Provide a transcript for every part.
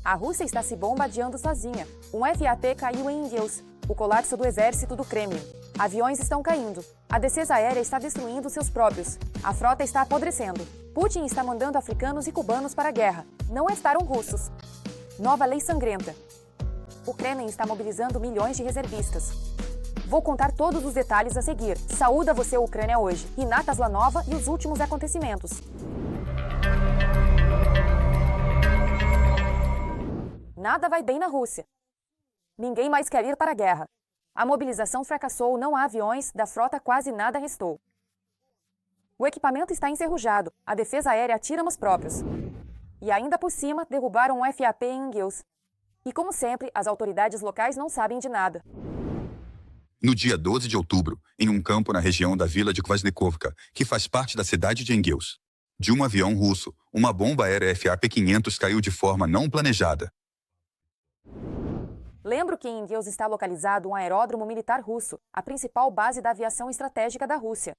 A Rússia está se bombardeando sozinha. Um FAP caiu em Ingels, o colapso do exército do Kremlin. Aviões estão caindo. A defesa aérea está destruindo seus próprios. A frota está apodrecendo. Putin está mandando africanos e cubanos para a guerra. Não estaram russos. Nova lei sangrenta. O Kremlin está mobilizando milhões de reservistas. Vou contar todos os detalhes a seguir. Saúda você, Ucrânia, hoje. Renata Slanova e os últimos acontecimentos. Nada vai bem na Rússia. Ninguém mais quer ir para a guerra. A mobilização fracassou, não há aviões, da frota quase nada restou. O equipamento está enferrujado, a defesa aérea atira nos próprios. E ainda por cima, derrubaram um FAP em Ingels. E como sempre, as autoridades locais não sabem de nada. No dia 12 de outubro, em um campo na região da vila de Kvasnikovka, que faz parte da cidade de Engels, de um avião russo, uma bomba aérea FAP-500 caiu de forma não planejada. Lembro que em Engels está localizado um aeródromo militar russo, a principal base da aviação estratégica da Rússia.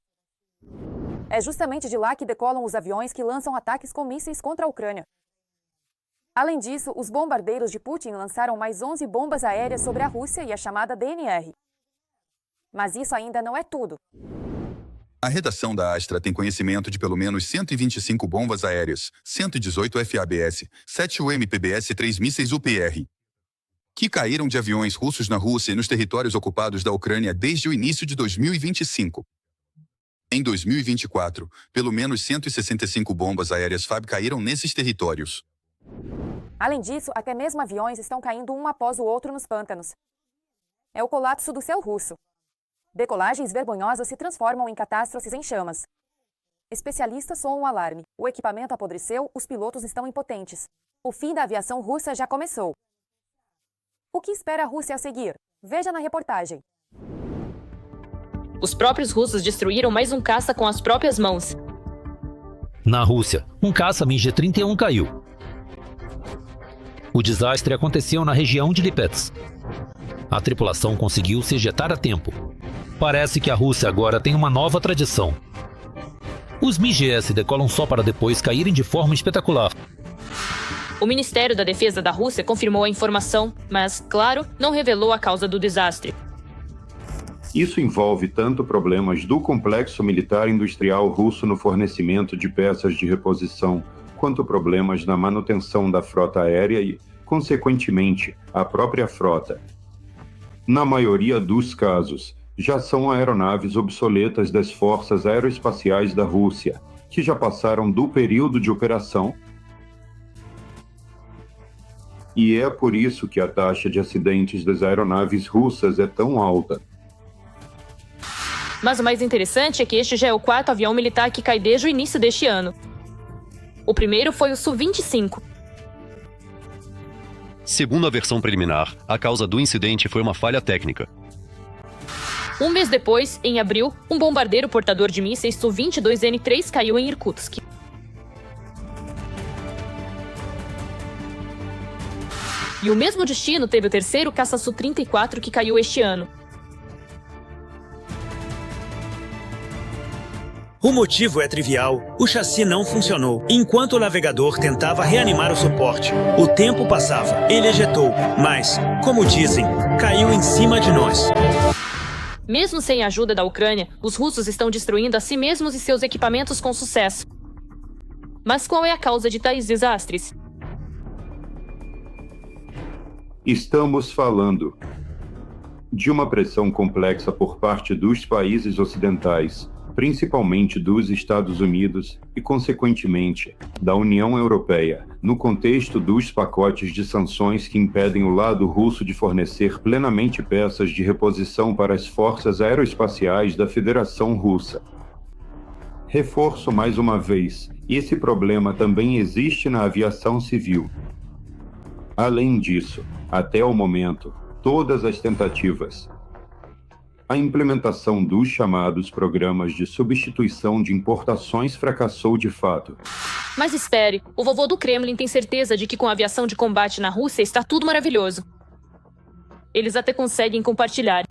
É justamente de lá que decolam os aviões que lançam ataques com mísseis contra a Ucrânia. Além disso, os bombardeiros de Putin lançaram mais 11 bombas aéreas sobre a Rússia e a chamada DNR. Mas isso ainda não é tudo. A redação da Astra tem conhecimento de pelo menos 125 bombas aéreas, 118 FABS, 7 UMPBS e 3 mísseis UPR, que caíram de aviões russos na Rússia e nos territórios ocupados da Ucrânia desde o início de 2025. Em 2024, pelo menos 165 bombas aéreas FAB caíram nesses territórios. Além disso, até mesmo aviões estão caindo um após o outro nos pântanos. É o colapso do céu russo. Decolagens vergonhosas se transformam em catástrofes em chamas. Especialistas soam um alarme. O equipamento apodreceu, os pilotos estão impotentes. O fim da aviação russa já começou. O que espera a Rússia a seguir? Veja na reportagem. Os próprios russos destruíram mais um caça com as próprias mãos. Na Rússia, um caça MiG-31 caiu. O desastre aconteceu na região de Lipetsk. A tripulação conseguiu se ejetar a tempo. Parece que a Rússia agora tem uma nova tradição. Os MiG-S decolam só para depois caírem de forma espetacular. O Ministério da Defesa da Rússia confirmou a informação, mas, claro, não revelou a causa do desastre. Isso envolve tanto problemas do complexo militar industrial russo no fornecimento de peças de reposição, quanto problemas na manutenção da frota aérea e, consequentemente, a própria frota. Na maioria dos casos, já são aeronaves obsoletas das forças aeroespaciais da Rússia, que já passaram do período de operação. E é por isso que a taxa de acidentes das aeronaves russas é tão alta. Mas o mais interessante é que este já é o quarto avião militar que cai desde o início deste ano. O primeiro foi o Su-25. Segundo a versão preliminar, a causa do incidente foi uma falha técnica. Um mês depois, em abril, um bombardeiro portador de mísseis Su-22N3 caiu em Irkutsk. E o mesmo destino teve o terceiro caça Su-34 que caiu este ano. O motivo é trivial. O chassi não funcionou. Enquanto o navegador tentava reanimar o suporte, o tempo passava. Ele ejetou, mas, como dizem, caiu em cima de nós. Mesmo sem a ajuda da Ucrânia, os russos estão destruindo a si mesmos e seus equipamentos com sucesso. Mas qual é a causa de tais desastres? Estamos falando de uma pressão complexa por parte dos países ocidentais, principalmente dos Estados Unidos e, consequentemente, da União Europeia, no contexto dos pacotes de sanções que impedem o lado russo de fornecer plenamente peças de reposição para as forças aeroespaciais da Federação Russa. Reforço mais uma vez, esse problema também existe na aviação civil. Além disso, até o momento, todas as tentativas, a implementação dos chamados programas de substituição de importações fracassou de fato. Mas espere, o vovô do Kremlin tem certeza de que com a aviação de combate na Rússia está tudo maravilhoso. Eles até conseguem compartilhar.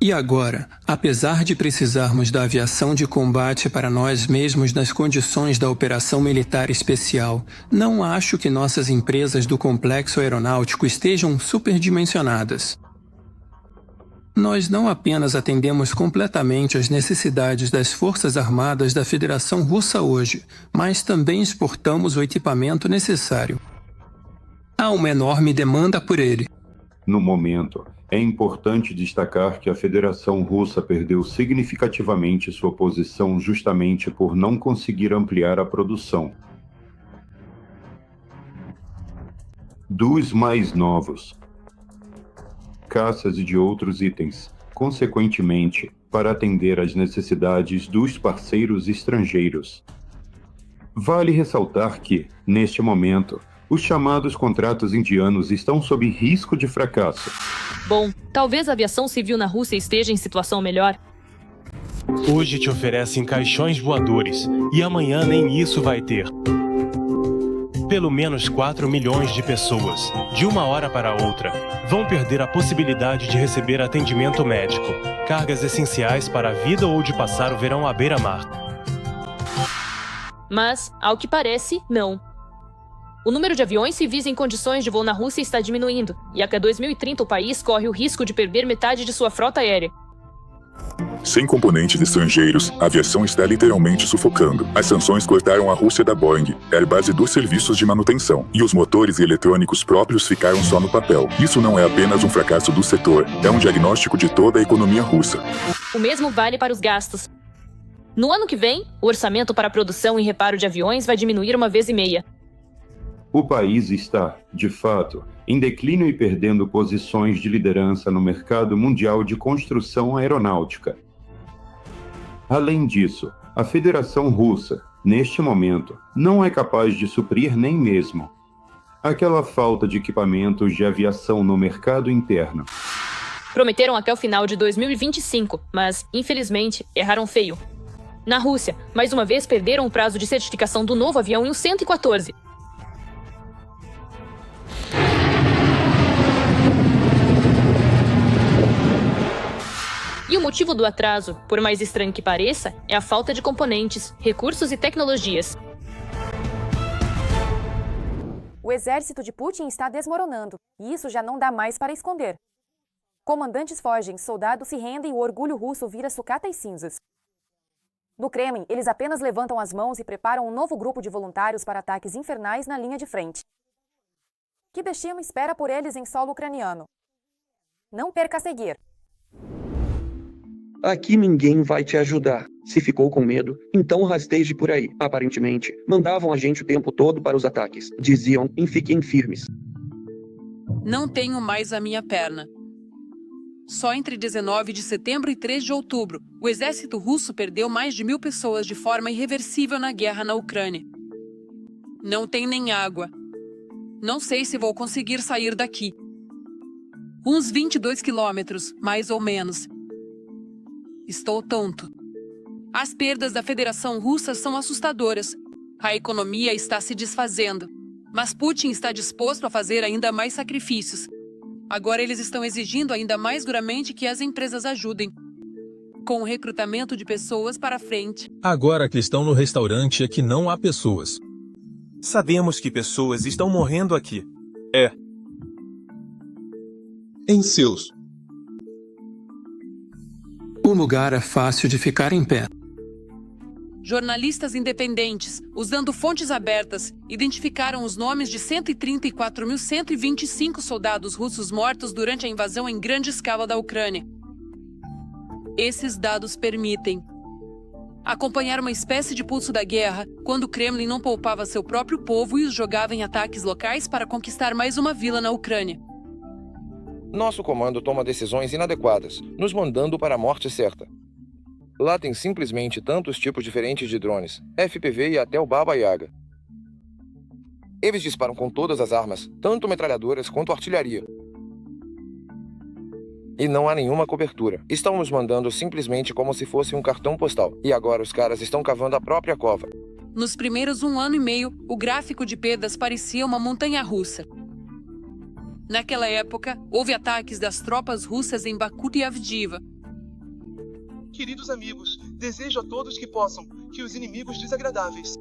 E agora, apesar de precisarmos da aviação de combate para nós mesmos nas condições da operação militar especial, não acho que nossas empresas do complexo aeronáutico estejam superdimensionadas. Nós não apenas atendemos completamente às necessidades das Forças Armadas da Federação Russa hoje, mas também exportamos o equipamento necessário. Há uma enorme demanda por ele. No momento, é importante destacar que a Federação Russa perdeu significativamente sua posição justamente por não conseguir ampliar a produção dos mais novos caças e de outros itens, consequentemente, para atender às necessidades dos parceiros estrangeiros. Vale ressaltar que, neste momento, os chamados contratos indianos estão sob risco de fracasso. Bom, talvez a aviação civil na Rússia esteja em situação melhor. Hoje te oferecem caixões voadores, e amanhã nem isso vai ter. Pelo menos 4 milhões de pessoas, de uma hora para outra, vão perder a possibilidade de receber atendimento médico, cargas essenciais para a vida ou de passar o verão à beira-mar. Mas, ao que parece, não. O número de aviões civis em condições de voo na Rússia está diminuindo, e até 2030 o país corre o risco de perder metade de sua frota aérea. Sem componentes estrangeiros, a aviação está literalmente sufocando. As sanções cortaram a Rússia da Boeing, Airbus e dos serviços de manutenção, e os motores e eletrônicos próprios ficaram só no papel. Isso não é apenas um fracasso do setor, é um diagnóstico de toda a economia russa. O mesmo vale para os gastos. No ano que vem, o orçamento para a produção e reparo de aviões vai diminuir 1,5 vezes. O país está, de fato, em declínio e perdendo posições de liderança no mercado mundial de construção aeronáutica. Além disso, a Federação Russa, neste momento, não é capaz de suprir nem mesmo aquela falta de equipamentos de aviação no mercado interno. Prometeram até o final de 2025, mas, infelizmente, erraram feio. Na Rússia, mais uma vez perderam o prazo de certificação do novo avião em 114. E o motivo do atraso, por mais estranho que pareça, é a falta de componentes, recursos e tecnologias. O exército de Putin está desmoronando, e isso já não dá mais para esconder. Comandantes fogem, soldados se rendem e o orgulho russo vira sucata e cinzas. No Kremlin, eles apenas levantam as mãos e preparam um novo grupo de voluntários para ataques infernais na linha de frente. Que destino espera por eles em solo ucraniano? Não perca a seguir. Aqui ninguém vai te ajudar. Se ficou com medo, então rasteje por aí. Aparentemente, mandavam a gente o tempo todo para os ataques. Diziam, fiquem firmes. Não tenho mais a minha perna. Só entre 19 de setembro e 3 de outubro, o exército russo perdeu mais de 1.000 pessoas de forma irreversível na guerra na Ucrânia. Não tem nem água. Não sei se vou conseguir sair daqui. Uns 22 quilômetros, mais ou menos. Estou tonto. As perdas da Federação Russa são assustadoras. A economia está se desfazendo. Mas Putin está disposto a fazer ainda mais sacrifícios. Agora eles estão exigindo ainda mais duramente que as empresas ajudem, com o recrutamento de pessoas para frente. Agora a questão no restaurante é que não há pessoas. Sabemos que pessoas estão morrendo aqui. Em seus. O lugar é fácil de ficar em pé. Jornalistas independentes, usando fontes abertas, identificaram os nomes de 134.125 soldados russos mortos durante a invasão em grande escala da Ucrânia. Esses dados permitem acompanhar uma espécie de pulso da guerra, quando o Kremlin não poupava seu próprio povo e os jogava em ataques locais para conquistar mais uma vila na Ucrânia. Nosso comando toma decisões inadequadas, nos mandando para a morte certa. Lá tem simplesmente tantos tipos diferentes de drones, FPV e até o Baba Yaga. Eles disparam com todas as armas, tanto metralhadoras quanto artilharia. E não há nenhuma cobertura. Estão nos mandando simplesmente como se fosse um cartão postal. E agora os caras estão cavando a própria cova. Nos primeiros 1 ano e meio, o gráfico de perdas parecia uma montanha-russa. Naquela época, houve ataques das tropas russas em Bakhmut e Avdiivka, Queridos amigos, desejo a todos que possam, que os inimigos desagradáveis.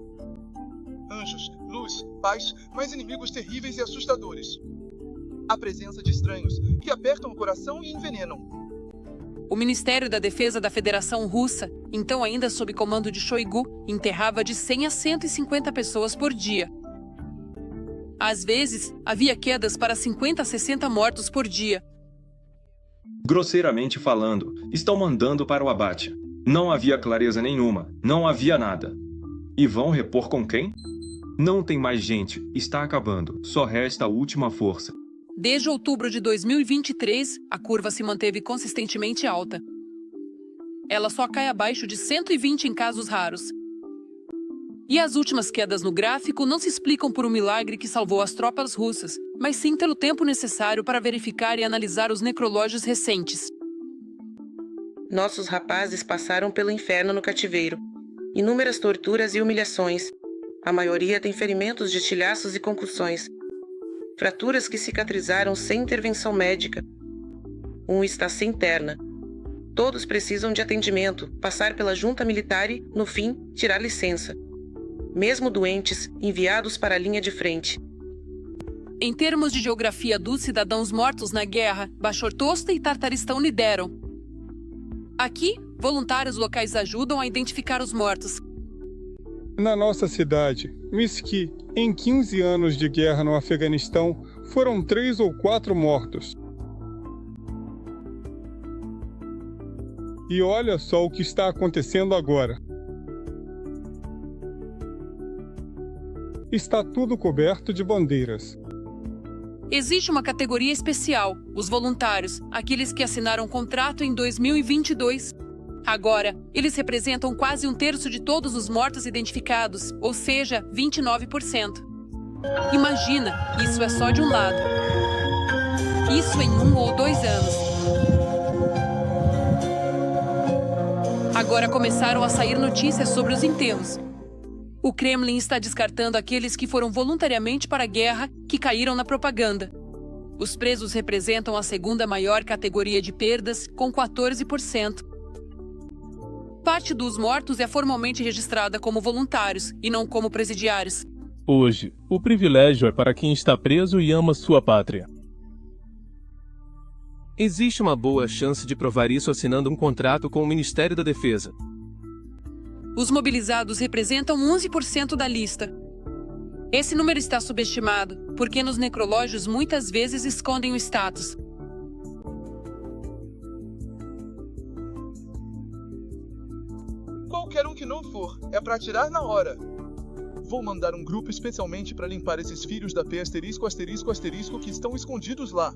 Anjos, luz, paz, mas inimigos terríveis e assustadores. A presença de estranhos, que apertam o coração e envenenam. O Ministério da Defesa da Federação Russa, então ainda sob comando de Shoigu, enterrava de 100 a 150 pessoas por dia. Às vezes, havia quedas para 50 a 60 mortos por dia. Grosseiramente falando, estão mandando para o abate. Não havia clareza nenhuma, não havia nada. E vão repor com quem? Não tem mais gente, está acabando, só resta a última força. Desde outubro de 2023, a curva se manteve consistentemente alta. Ela só cai abaixo de 120 em casos raros. E as últimas quedas no gráfico não se explicam por um milagre que salvou as tropas russas, mas sim pelo tempo necessário para verificar e analisar os necrológios recentes. Nossos rapazes passaram pelo inferno no cativeiro. Inúmeras torturas e humilhações. A maioria tem ferimentos de estilhaços e concussões. Fraturas que cicatrizaram sem intervenção médica. Um está sem interna. Todos precisam de atendimento, passar pela junta militar e, no fim, tirar licença. Mesmo doentes, enviados para a linha de frente. Em termos de geografia dos cidadãos mortos na guerra, Bashortosta e Tartaristão lideram. Aqui, voluntários locais ajudam a identificar os mortos. Na nossa cidade, Miski, em 15 anos de guerra no Afeganistão, foram 3 ou 4 mortos. E olha só o que está acontecendo agora. Está tudo coberto de bandeiras. Existe uma categoria especial, os voluntários, aqueles que assinaram um contrato em 2022. Agora, eles representam quase 1/3 de todos os mortos identificados, ou seja, 29%. Imagina, isso é só de um lado. Isso em 1 ou 2 anos. Agora começaram a sair notícias sobre os enterros. O Kremlin está descartando aqueles que foram voluntariamente para a guerra, que caíram na propaganda. Os presos representam a segunda maior categoria de perdas, com 14%. Parte dos mortos é formalmente registrada como voluntários e não como presidiários. Hoje, o privilégio é para quem está preso e ama sua pátria. Existe uma boa chance de provar isso assinando um contrato com o Ministério da Defesa. Os mobilizados representam 11% da lista. Esse número está subestimado, porque nos necrológios muitas vezes escondem o status. Qualquer um que não for, é pra atirar na hora. Vou mandar um grupo especialmente para limpar esses filhos da P **** que estão escondidos lá.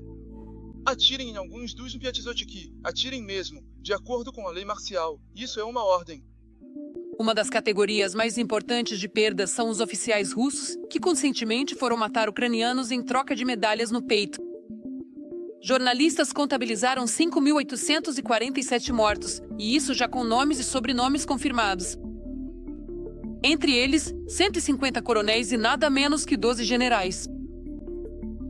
Atirem em alguns dos Vyatzotki, atirem mesmo, de acordo com a lei marcial. Isso é uma ordem. Uma das categorias mais importantes de perdas são os oficiais russos, que conscientemente foram matar ucranianos em troca de medalhas no peito. Jornalistas contabilizaram 5.847 mortos, e isso já com nomes e sobrenomes confirmados. Entre eles, 150 coronéis e nada menos que 12 generais.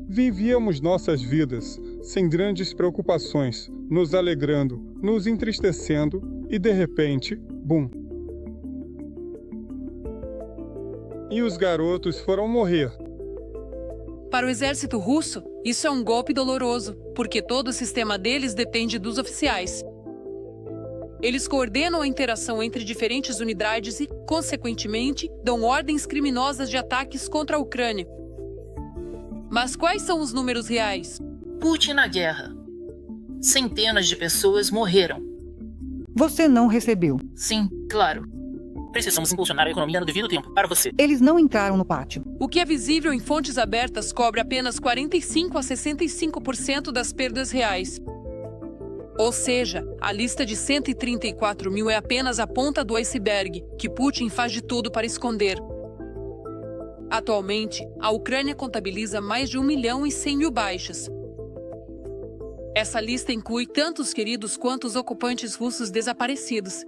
Vivíamos nossas vidas, sem grandes preocupações, nos alegrando, nos entristecendo e, de repente, bum! E os garotos foram morrer. Para o exército russo, isso é um golpe doloroso, porque todo o sistema deles depende dos oficiais. Eles coordenam a interação entre diferentes unidades e, consequentemente, dão ordens criminosas de ataques contra a Ucrânia. Mas quais são os números reais? Putin na guerra. Centenas de pessoas morreram. Você não recebeu? Sim, claro. Precisamos impulsionar a economia no devido tempo, para você. Eles não entraram no pátio. O que é visível em fontes abertas cobre apenas 45 a 65% das perdas reais. Ou seja, a lista de 134 mil é apenas a ponta do iceberg, que Putin faz de tudo para esconder. Atualmente, a Ucrânia contabiliza mais de 1.100.000 baixas. Essa lista inclui tanto os queridos quanto os ocupantes russos desaparecidos.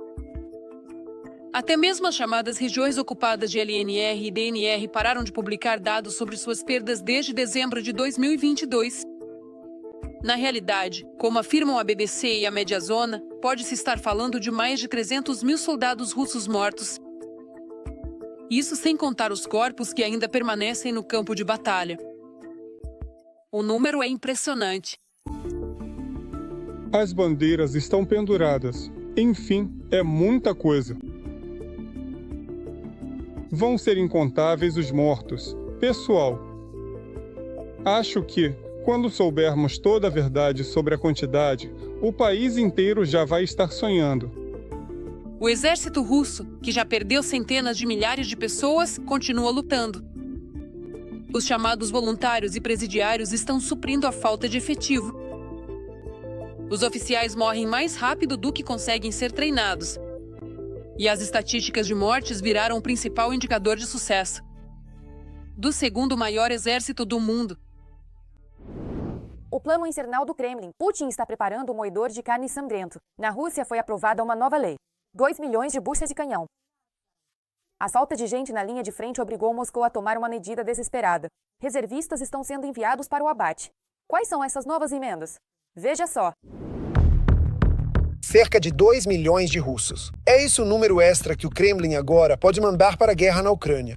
Até mesmo as chamadas regiões ocupadas de LNR e DNR pararam de publicar dados sobre suas perdas desde dezembro de 2022. Na realidade, como afirmam a BBC e a Mediazona, pode-se estar falando de mais de 300 mil soldados russos mortos. Isso sem contar os corpos que ainda permanecem no campo de batalha. O número é impressionante. As bandeiras estão penduradas. Enfim, é muita coisa. Vão ser incontáveis os mortos. Pessoal, acho que, quando soubermos toda a verdade sobre a quantidade, o país inteiro já vai estar sonhando. O exército russo, que já perdeu centenas de milhares de pessoas, continua lutando. Os chamados voluntários e presidiários estão suprindo a falta de efetivo. Os oficiais morrem mais rápido do que conseguem ser treinados. E as estatísticas de mortes viraram o principal indicador de sucesso. Do segundo maior exército do mundo. O plano infernal do Kremlin. Putin está preparando um moedor de carne sangrento. Na Rússia foi aprovada uma nova lei. 2 milhões de buchas de canhão. A falta de gente na linha de frente obrigou Moscou a tomar uma medida desesperada. Reservistas estão sendo enviados para o abate. Quais são essas novas emendas? Veja só. Cerca de 2 milhões de russos. É esse o número extra que o Kremlin agora pode mandar para a guerra na Ucrânia.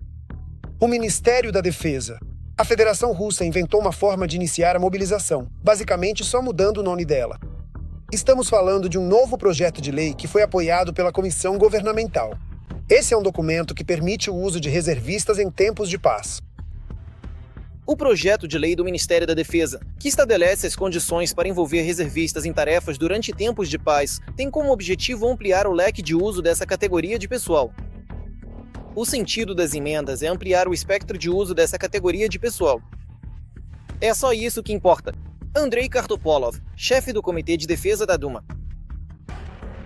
O Ministério da Defesa. A Federação Russa inventou uma forma de iniciar a mobilização, basicamente só mudando o nome dela. Estamos falando de um novo projeto de lei que foi apoiado pela Comissão Governamental. Esse é um documento que permite o uso de reservistas em tempos de paz. O projeto de lei do Ministério da Defesa, que estabelece as condições para envolver reservistas em tarefas durante tempos de paz, tem como objetivo ampliar o leque de uso dessa categoria de pessoal. O sentido das emendas é ampliar o espectro de uso dessa categoria de pessoal. É só isso que importa. Andrei Kartopolov, chefe do Comitê de Defesa da Duma.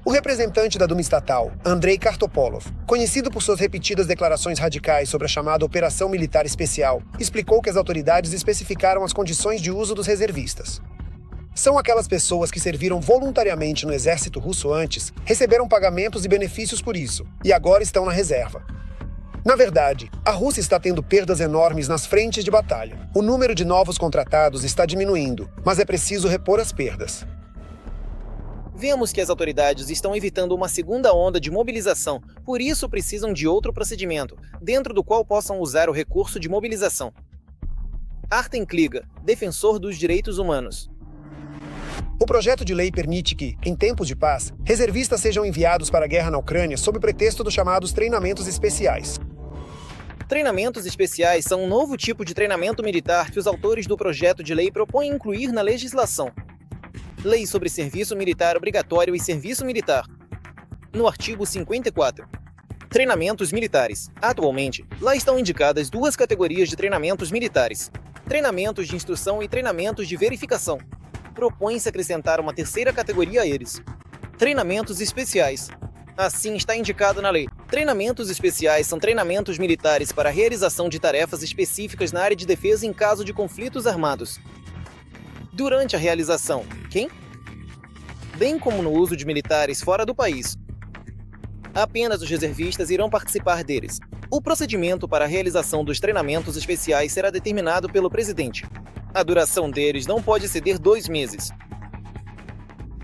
O representante da Duma Estatal, Andrei Kartopolov, conhecido por suas repetidas declarações radicais sobre a chamada Operação Militar Especial, explicou que as autoridades especificaram as condições de uso dos reservistas. São aquelas pessoas que serviram voluntariamente no exército russo antes, receberam pagamentos e benefícios por isso, e agora estão na reserva. Na verdade, a Rússia está tendo perdas enormes nas frentes de batalha. O número de novos contratados está diminuindo, mas é preciso repor as perdas. Vemos que as autoridades estão evitando uma segunda onda de mobilização, por isso precisam de outro procedimento, dentro do qual possam usar o recurso de mobilização. Artem Kliga, defensor dos direitos humanos. O projeto de lei permite que, em tempos de paz, reservistas sejam enviados para a guerra na Ucrânia sob o pretexto dos chamados treinamentos especiais. Treinamentos especiais são um novo tipo de treinamento militar que os autores do projeto de lei propõem incluir na legislação. Lei sobre Serviço Militar Obrigatório e Serviço Militar. No artigo 54. Treinamentos militares. Atualmente, lá estão indicadas duas categorias de treinamentos militares: treinamentos de instrução e treinamentos de verificação. Propõe-se acrescentar uma terceira categoria a eles: treinamentos especiais. Assim está indicado na lei. Treinamentos especiais são treinamentos militares para a realização de tarefas específicas na área de defesa em caso de conflitos armados. Durante a realização, quem? Bem como no uso de militares fora do país. Apenas os reservistas irão participar deles. O procedimento para a realização dos treinamentos especiais será determinado pelo presidente. A duração deles não pode exceder 2 meses.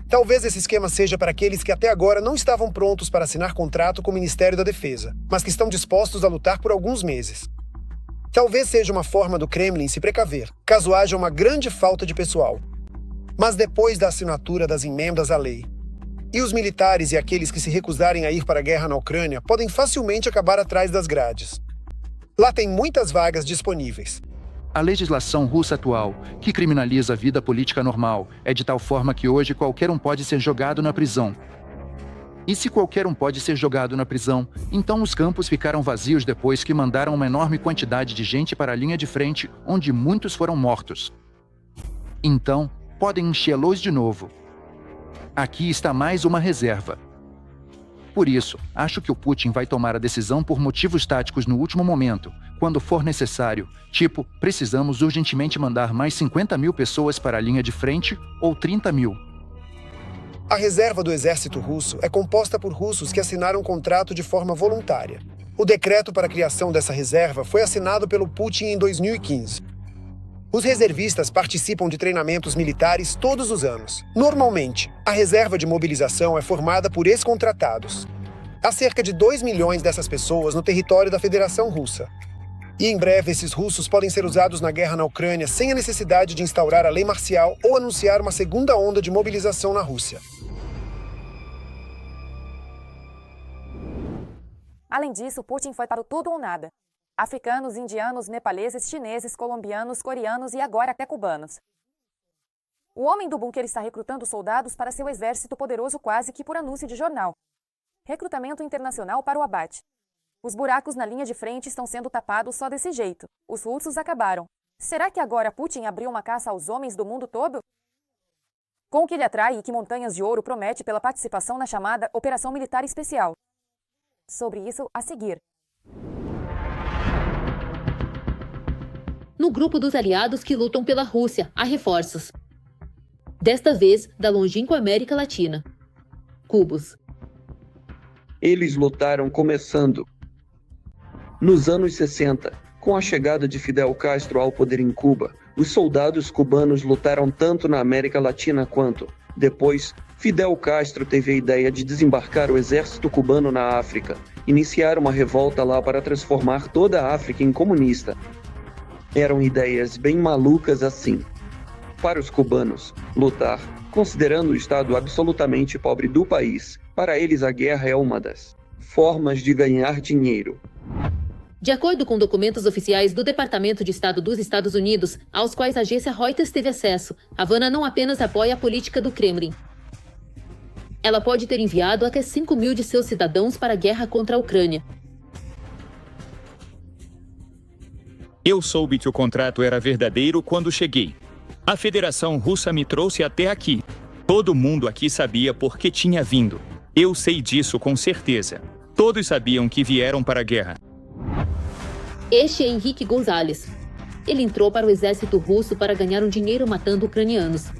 Talvez esse esquema seja para aqueles que até agora não estavam prontos para assinar contrato com o Ministério da Defesa, mas que estão dispostos a lutar por alguns meses. Talvez seja uma forma do Kremlin se precaver, caso haja uma grande falta de pessoal. Mas depois da assinatura das emendas à lei, e os militares e aqueles que se recusarem a ir para a guerra na Ucrânia podem facilmente acabar atrás das grades. Lá tem muitas vagas disponíveis. A legislação russa atual, que criminaliza a vida política normal, é de tal forma que hoje qualquer um pode ser jogado na prisão. E se qualquer um pode ser jogado na prisão, então os campos ficaram vazios depois que mandaram uma enorme quantidade de gente para a linha de frente, onde muitos foram mortos. Então, podem enchê-los de novo. Aqui está mais uma reserva. Por isso, acho que o Putin vai tomar a decisão por motivos táticos no último momento, quando for necessário, tipo, precisamos urgentemente mandar mais 50 mil pessoas para a linha de frente ou 30 mil. A reserva do exército russo é composta por russos que assinaram um contrato de forma voluntária. O decreto para a criação dessa reserva foi assinado pelo Putin em 2015. Os reservistas participam de treinamentos militares todos os anos. Normalmente, a reserva de mobilização é formada por ex-contratados. Há cerca de 2 milhões dessas pessoas no território da Federação Russa. E em breve esses russos podem ser usados na guerra na Ucrânia sem a necessidade de instaurar a lei marcial ou anunciar uma segunda onda de mobilização na Rússia. Além disso, Putin foi para o tudo ou nada. Africanos, indianos, nepaleses, chineses, colombianos, coreanos e agora até cubanos. O homem do bunker está recrutando soldados para seu exército poderoso quase que por anúncio de jornal. Recrutamento internacional para o abate. Os buracos na linha de frente estão sendo tapados só desse jeito. Os russos acabaram. Será que agora Putin abriu uma caça aos homens do mundo todo? Com o que ele atrai e que montanhas de ouro promete pela participação na chamada Operação Militar Especial. Sobre isso, a seguir. No grupo dos aliados que lutam pela Rússia, há reforços. Desta vez, da longínqua América Latina. Cubos. Eles lutaram começando nos anos 60, com a chegada de Fidel Castro ao poder em Cuba. Os soldados cubanos lutaram tanto na América Latina quanto, depois, Fidel Castro teve a ideia de desembarcar o exército cubano na África, iniciar uma revolta lá para transformar toda a África em comunista. Eram ideias bem malucas assim. Para os cubanos, lutar, considerando o estado absolutamente pobre do país, para eles a guerra é uma das formas de ganhar dinheiro. De acordo com documentos oficiais do Departamento de Estado dos Estados Unidos, aos quais a agência Reuters teve acesso, Havana não apenas apoia a política do Kremlin. Ela pode ter enviado até 5 mil de seus cidadãos para a guerra contra a Ucrânia. Eu soube que o contrato era verdadeiro quando cheguei. A Federação Russa me trouxe até aqui. Todo mundo aqui sabia por que tinha vindo. Eu sei disso com certeza. Todos sabiam que vieram para a guerra. Este é Henrique Gonzalez. Ele entrou para o exército russo para ganhar um dinheiro matando ucranianos.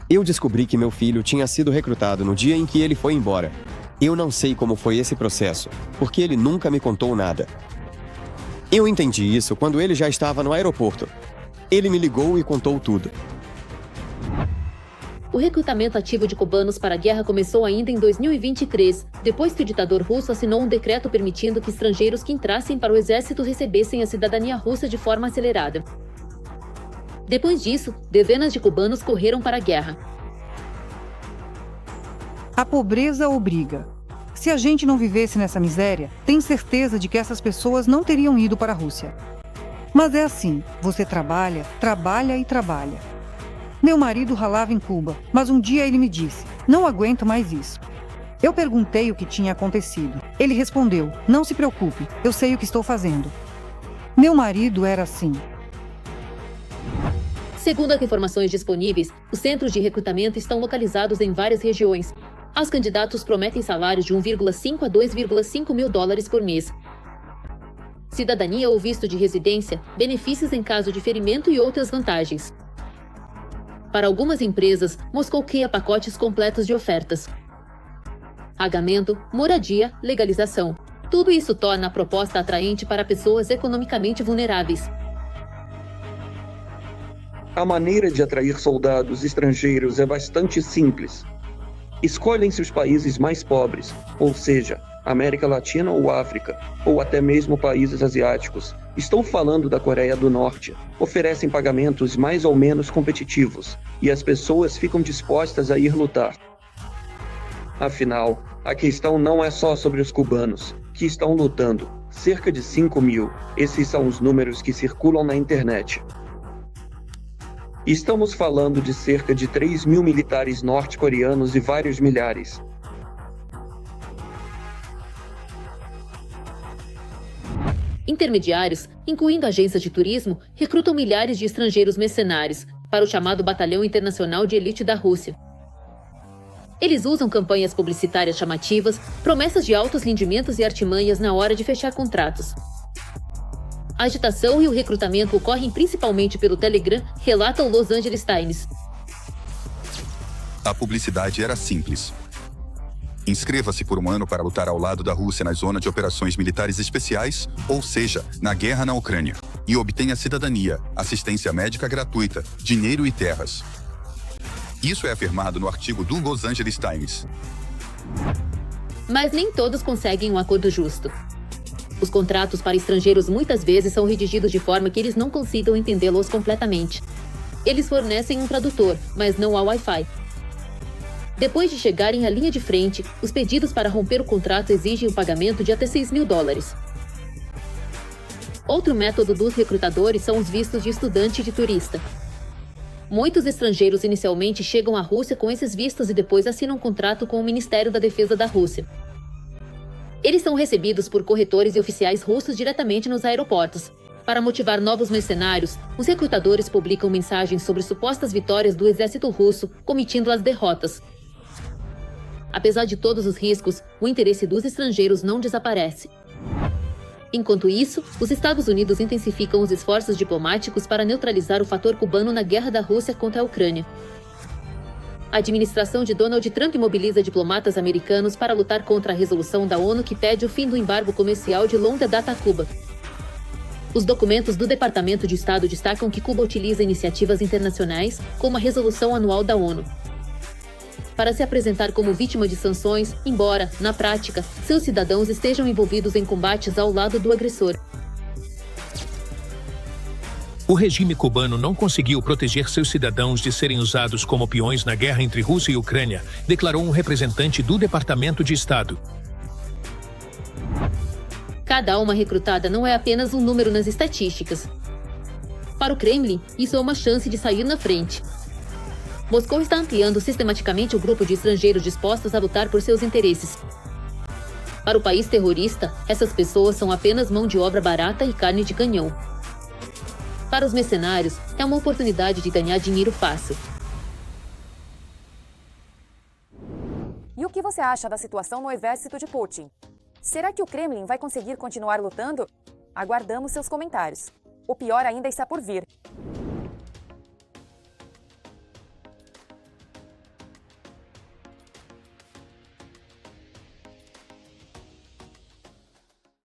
Eu descobri que meu filho tinha sido recrutado no dia em que ele foi embora. Eu não sei como foi esse processo, porque ele nunca me contou nada. Eu entendi isso quando ele já estava no aeroporto. Ele me ligou e contou tudo. O recrutamento ativo de cubanos para a guerra começou ainda em 2023, depois que o ditador russo assinou um decreto permitindo que estrangeiros que entrassem para o exército recebessem a cidadania russa de forma acelerada. Depois disso, dezenas de cubanos correram para a guerra. A pobreza obriga. Se a gente não vivesse nessa miséria, tem certeza de que essas pessoas não teriam ido para a Rússia. Mas é assim, você trabalha, trabalha e trabalha. Meu marido ralava em Cuba, mas um dia ele me disse, não aguento mais isso. Eu perguntei o que tinha acontecido. Ele respondeu, não se preocupe, eu sei o que estou fazendo. Meu marido era assim. Segundo as informações disponíveis, os centros de recrutamento estão localizados em várias regiões. Os candidatos prometem salários de 1,5 a 2,5 mil dólares por mês. Cidadania ou visto de residência, benefícios em caso de ferimento e outras vantagens. Para algumas empresas, Moscou cria pacotes completos de ofertas. Pagamento, moradia, legalização. Tudo isso torna a proposta atraente para pessoas economicamente vulneráveis. A maneira de atrair soldados estrangeiros é bastante simples. Escolhem-se os países mais pobres, ou seja, América Latina ou África, ou até mesmo países asiáticos. Estou falando da Coreia do Norte. Oferecem pagamentos mais ou menos competitivos, e as pessoas ficam dispostas a ir lutar. Afinal, a questão não é só sobre os cubanos, que estão lutando. Cerca de 5 mil, esses são os números que circulam na internet. Estamos falando de cerca de 3 mil militares norte-coreanos e vários milhares. Intermediários, incluindo agências de turismo, recrutam milhares de estrangeiros mercenários para o chamado Batalhão Internacional de Elite da Rússia. Eles usam campanhas publicitárias chamativas, promessas de altos rendimentos e artimanhas na hora de fechar contratos. A agitação e o recrutamento ocorrem principalmente pelo Telegram, relata o Los Angeles Times. A publicidade era simples. Inscreva-se por um ano para lutar ao lado da Rússia na zona de operações militares especiais, ou seja, na guerra na Ucrânia, e obtenha cidadania, assistência médica gratuita, dinheiro e terras. Isso é afirmado no artigo do Los Angeles Times. Mas nem todos conseguem um acordo justo. Os contratos para estrangeiros muitas vezes são redigidos de forma que eles não consigam entendê-los completamente. Eles fornecem um tradutor, mas não há Wi-Fi. Depois de chegarem à linha de frente, os pedidos para romper o contrato exigem o pagamento de até $6.000. Outro método dos recrutadores são os vistos de estudante e de turista. Muitos estrangeiros inicialmente chegam à Rússia com esses vistos e depois assinam um contrato com o Ministério da Defesa da Rússia. Eles são recebidos por corretores e oficiais russos diretamente nos aeroportos. Para motivar novos mercenários, os recrutadores publicam mensagens sobre supostas vitórias do exército russo, cometindo as derrotas. Apesar de todos os riscos, o interesse dos estrangeiros não desaparece. Enquanto isso, os Estados Unidos intensificam os esforços diplomáticos para neutralizar o fator cubano na guerra da Rússia contra a Ucrânia. A administração de Donald Trump mobiliza diplomatas americanos para lutar contra a resolução da ONU que pede o fim do embargo comercial de longa data a Cuba. Os documentos do Departamento de Estado destacam que Cuba utiliza iniciativas internacionais, como a Resolução Anual da ONU, para se apresentar como vítima de sanções, embora, na prática, seus cidadãos estejam envolvidos em combates ao lado do agressor. O regime cubano não conseguiu proteger seus cidadãos de serem usados como peões na guerra entre Rússia e Ucrânia, declarou um representante do Departamento de Estado. Cada alma recrutada não é apenas um número nas estatísticas. Para o Kremlin, isso é uma chance de sair na frente. Moscou está ampliando sistematicamente o grupo de estrangeiros dispostos a lutar por seus interesses. Para o país terrorista, essas pessoas são apenas mão de obra barata e carne de canhão. Para os mercenários, é uma oportunidade de ganhar dinheiro fácil. E o que você acha da situação no exército de Putin? Será que o Kremlin vai conseguir continuar lutando? Aguardamos seus comentários. O pior ainda está por vir.